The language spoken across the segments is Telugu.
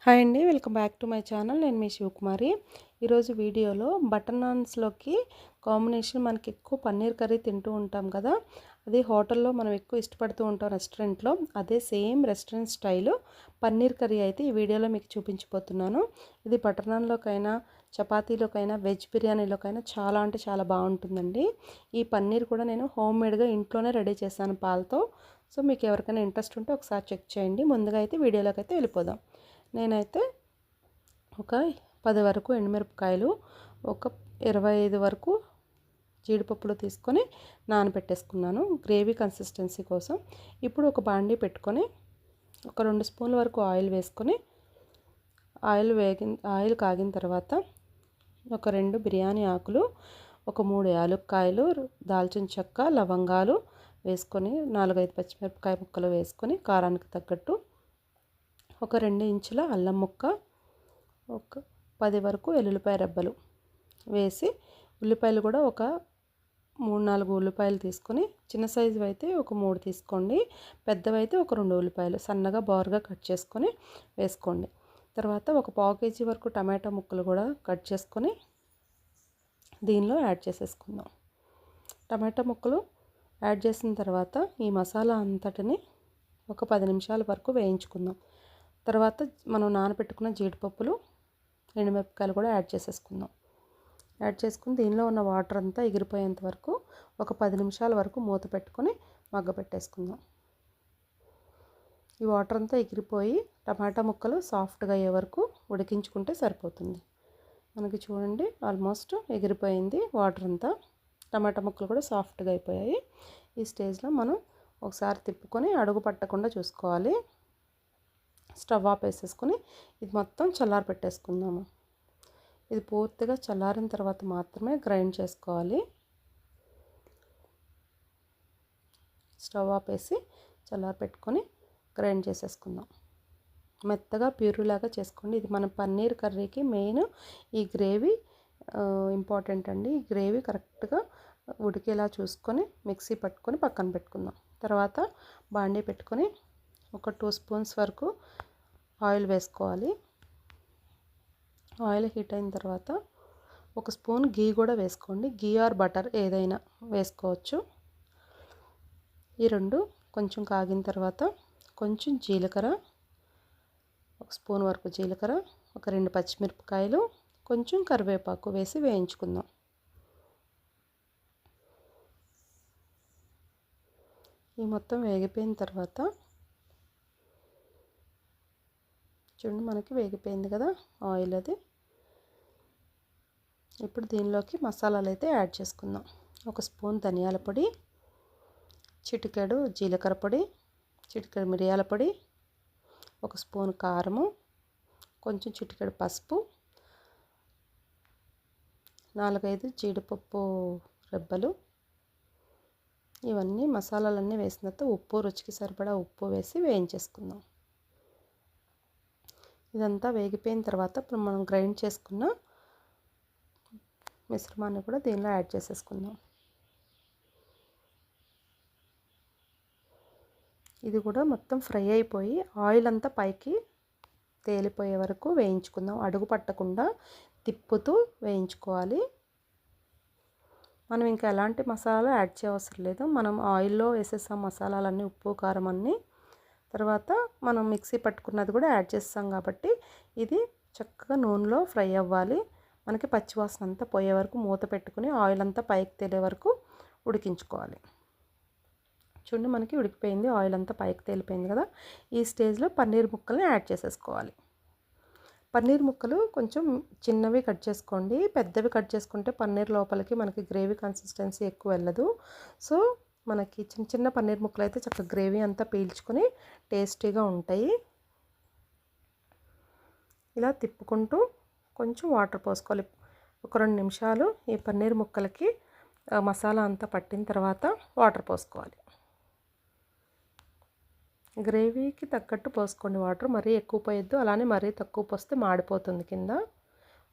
హాయ్ అండి, welcome back to my channel. నేను మీ శివకుమారి. ఈరోజు వీడియోలో బటర్ నాన్స్లోకి కాంబినేషన్ మనకి ఎక్కువ పన్నీర్ కర్రీ తింటూ ఉంటాం కదా. అది హోటల్లో మనం ఎక్కువ ఇష్టపడుతూ ఉంటాం రెస్టారెంట్లో. అదే same restaurant style paneer curry అయితే ఈ వీడియోలో మీకు చూపించిపోతున్నాను. ఇది బటర్ నాన్లోకైనా, చపాతీలోకైనా, వెజ్ బిర్యానీలోకైనా చాలా అంటే చాలా బాగుంటుందండి. ఈ పన్నీర్ కూడా నేను హోమ్ మేడ్గా ఇంట్లోనే రెడీ చేశాను పాలతో. సో మీకు ఎవరికైనా ఇంట్రెస్ట్ ఉంటే ఒకసారి చెక్ చేయండి. ముందుగా అయితే వీడియోలోకి అయితే వెళ్ళిపోదాం. నేనైతే ఒక 10 వరకు ఎండుమిరపకాయలు, ఒక 25 వరకు జీడిపప్పులు తీసుకొని నానబెట్టేసుకున్నాను గ్రేవీ కన్సిస్టెన్సీ కోసం. ఇప్పుడు ఒక బాండీ పెట్టుకొని ఒక 2 స్పూన్ల వరకు ఆయిల్ వేసుకొని ఆయిల్ కాగిన తర్వాత ఒక 2 బిర్యానీ ఆకులు, ఒక 3 యాలక్కాయలు, దాల్చిన చెక్క, లవంగాలు వేసుకొని 4-5 పచ్చిమిరపకాయ ముక్కలు వేసుకొని కారానికి తగ్గట్టు ఒక 2 ఇంచుల అల్లం ముక్క, ఒక 10 వరకు ఎల్లుల్లిపాయ రెబ్బలు వేసి, ఉల్లిపాయలు కూడా ఒక 3-4 ఉల్లిపాయలు తీసుకొని, చిన్న సైజు అయితే ఒక 3 తీసుకోండి, పెద్దవైతే ఒక 2 ఉల్లిపాయలు సన్నగా బారుగా కట్ చేసుకొని వేసుకోండి. తర్వాత ఒక పావు కేజీ వరకు టమాటా ముక్కలు కూడా కట్ చేసుకొని దీనిలో యాడ్ చేసేసుకుందాం. టమాటా ముక్కలు యాడ్ చేసిన తర్వాత ఈ మసాలా అంతటిని ఒక 10 నిమిషాల వరకు వేయించుకుందాం. తర్వాత మనం నానబెట్టుకున్న జీడిపప్పులు, ఎండుమిరపకాయలు కూడా యాడ్ చేసేసుకుందాం. యాడ్ చేసుకుని దీనిలో ఉన్న వాటర్ అంతా ఎగిరిపోయేంత వరకు ఒక 10 నిమిషాల వరకు మూత పెట్టుకొని మగ్గబెట్టేసుకుందాం. ఈ వాటర్ అంతా ఎగిరిపోయి టమాటా ముక్కలు సాఫ్ట్గా అయ్యే వరకు ఉడికించుకుంటే సరిపోతుంది. మనకి చూడండి ఆల్మోస్ట్ ఎగిరిపోయింది వాటర్ అంతా, టమాటా ముక్కలు కూడా సాఫ్ట్గా అయిపోయాయి. ఈ స్టేజ్లో మనం ఒకసారి తిప్పుకొని అడుగు పట్టకుండా చూసుకోవాలి. స్టవ్ ఆఫ్ వేసేసుకొని ఇది మొత్తం చల్లారి పెట్టేసుకుందాము. ఇది పూర్తిగా చల్లారిన తర్వాత మాత్రమే గ్రైండ్ చేసుకోవాలి. స్టవ్ ఆఫ్ వేసి చల్లారి పెట్టుకొని గ్రైండ్ చేసేసుకుందాం. మెత్తగా ప్యూరీలాగా చేసుకోండి. ఇది మన పన్నీర్ కర్రీకి మెయిన్ ఈ గ్రేవీ ఇంపార్టెంట్ అండి. ఈ గ్రేవీ కరెక్ట్గా ఉడికేలా చూసుకొని మిక్సీ పట్టుకొని పక్కన పెట్టుకుందాం. తర్వాత బాండీ పెట్టుకొని ఒక 2 స్పూన్స్ వరకు ఆయిల్ వేసుకోవాలి. ఆయిల్ హీట్ అయిన తర్వాత ఒక స్పూన్ గీ కూడా వేసుకోండి. గీ ఆర్ బటర్ ఏదైనా వేసుకోవచ్చు. ఈ రెండు కొంచెం కాగిన తర్వాత కొంచెం జీలకర్ర, ఒక స్పూన్ వరకు జీలకర్ర, ఒక 2 పచ్చిమిరపకాయలు, కొంచెం కరివేపాకు వేసి వేయించుకుందాం. ఈ మొత్తం వేగిపోయిన తర్వాత చూడండి మనకి వేగిపోయింది కదా ఆయిల్ అది. ఇప్పుడు దీనిలోకి మసాలాలు అయితే యాడ్ చేసుకుందాం. ఒక స్పూన్ ధనియాల పొడి, చిటికెడు జీలకర్ర పొడి, చిటికెడు మిరియాల పొడి, ఒక స్పూన్ కారము, కొంచెం చిటికెడు పసుపు, 4-5 జీడిపప్పు రెబ్బలు. ఇవన్నీ మసాలాలన్నీ వేసిన తర్వాత ఉప్పు, రుచికి సరిపడా ఉప్పు వేసి వేయించేసుకుందాం. ఇదంతా వేగిపోయిన తర్వాత ఇప్పుడు మనం గ్రైండ్ చేసుకున్న మిశ్రమాన్ని కూడా దీనిలో యాడ్ చేసేసుకుందాం. ఇది కూడా మొత్తం ఫ్రై అయిపోయి ఆయిల్ అంతా పైకి తేలిపోయే వరకు వేయించుకుందాం. అడుగు పట్టకుండా తిప్పుతూ వేయించుకోవాలి. మనం ఇంకా ఎలాంటి మసాలాలు యాడ్ చేయవసరం లేదు. మనం ఆయిల్లో వేసేసాం మసాలాలన్నీ, ఉప్పు కారం అన్నీ. తర్వాత మనం మిక్సీ పట్టుకున్నది కూడా యాడ్ చేస్తాం కాబట్టి ఇది చక్కగా నూనెలో ఫ్రై అవ్వాలి. మనకి పచ్చివాసన అంతా పోయే వరకు మూత పెట్టుకుని ఆయిల్ అంతా పైకి తేలే వరకు ఉడికించుకోవాలి. చూడండి మనకి ఉడికిపోయింది, ఆయిల్ అంతా పైకి తేలిపోయింది కదా. ఈ స్టేజ్లో పన్నీర్ ముక్కల్ని యాడ్ చేసేసుకోవాలి. పన్నీర్ ముక్కలు కొంచెం చిన్నవి కట్ చేసుకోండి. పెద్దవి కట్ చేసుకుంటే పన్నీర్ లోపలికి మనకి గ్రేవీ కన్సిస్టెన్సీ ఎక్కువ వెళ్ళదు. సో మనకి చిన్న చిన్న పన్నీర్ ముక్కలు అయితే చక్కగా గ్రేవీ అంతా పీల్చుకొని టేస్టీగా ఉంటాయి. ఇలా తిప్పుకుంటూ కొంచెం వాటర్ పోసుకోవాలి. ఒక 2 నిమిషాలు ఈ పన్నీర్ ముక్కలకి మసాలా అంతా పట్టిన తర్వాత వాటర్ పోసుకోవాలి. గ్రేవీకి తగ్గట్టు పోసుకోండి వాటర్, మరీ ఎక్కువ పోయొద్దు, అలానే మరీ తక్కువ పోస్తే మాడిపోతుంది కింద.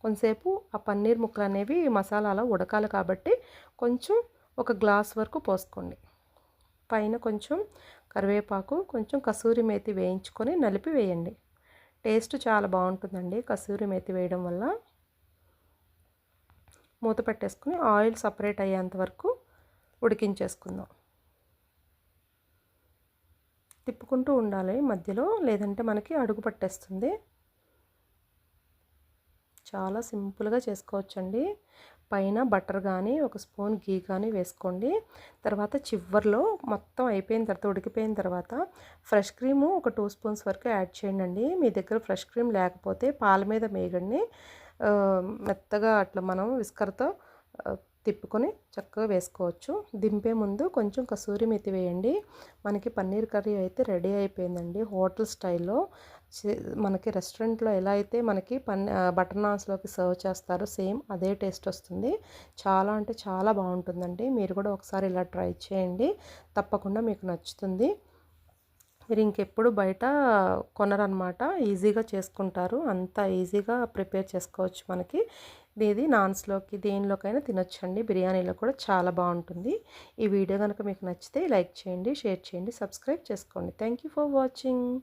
కొంతసేపు ఆ పన్నీర్ ముక్కలు అనేవి మసాలాలో ఉడకాలి కాబట్టి కొంచెం ఒక గ్లాస్ వరకు పోసుకోండి. పైన కొంచెం కరివేపాకు, కొంచెం కసూరి మేతి వేయించుకొని నలిపి వేయండి. టేస్ట్ చాలా బాగుంటుందండి కసూరి మేతి వేయడం వల్ల. మూత పెట్టేసుకుని ఆయిల్ సపరేట్ అయ్యేంత వరకు ఉడికించేసుకుందాం. తిప్పుకుంటూ ఉండాలి మధ్యలో, లేదంటే మనకి అడుగు పట్టేస్తుంది. చాలా సింపుల్గా చేసుకోవచ్చండి. పైన బటర్ కానీ ఒక స్పూన్ గీ కానీ వేసుకోండి. తర్వాత చివర్లో మొత్తం అయిపోయిన తర్వాత, ఉడికిపోయిన తర్వాత ఫ్రెష్ క్రీము ఒక 2 స్పూన్స్ వరకు యాడ్ చేయండి. మీ దగ్గర ఫ్రెష్ క్రీమ్ లేకపోతే పాల మీద మేగండి మెత్తగా అట్లా మనం విస్కర్తో తిప్పుకొని చక్కగా వేసుకోవచ్చు. దింపే ముందు కొంచెం కసూరి మెతి వేయండి. మనకి పన్నీర్ కర్రీ అయితే రెడీ అయిపోయిందండి. హోటల్ స్టైల్లో మనకి రెస్టారెంట్లో ఎలా అయితే మనకి బటర్ నాన్స్లోకి సర్వ్ చేస్తారో సేమ్ అదే టేస్ట్ వస్తుంది. చాలా అంటే చాలా బాగుంటుందండి. మీరు కూడా ఒకసారి ఇలా ట్రై చేయండి, తప్పకుండా మీకు నచ్చుతుంది. మీరు ఇంకెప్పుడు బయట కొనరనమాట, ఈజీగా చేసుకుంటారు. అంత ఈజీగా ప్రిపేర్ చేసుకోవచ్చు. మనకి ఇది నాన్స్లోకి దేనిలోకైనా తినొచ్చండి. బిర్యానీలో కూడా చాలా బాగుంటుంది. ఈ వీడియో కనుక మీకు నచ్చితే లైక్ చేయండి, షేర్ చేయండి, సబ్స్క్రైబ్ చేసుకోండి. Thank you for watching.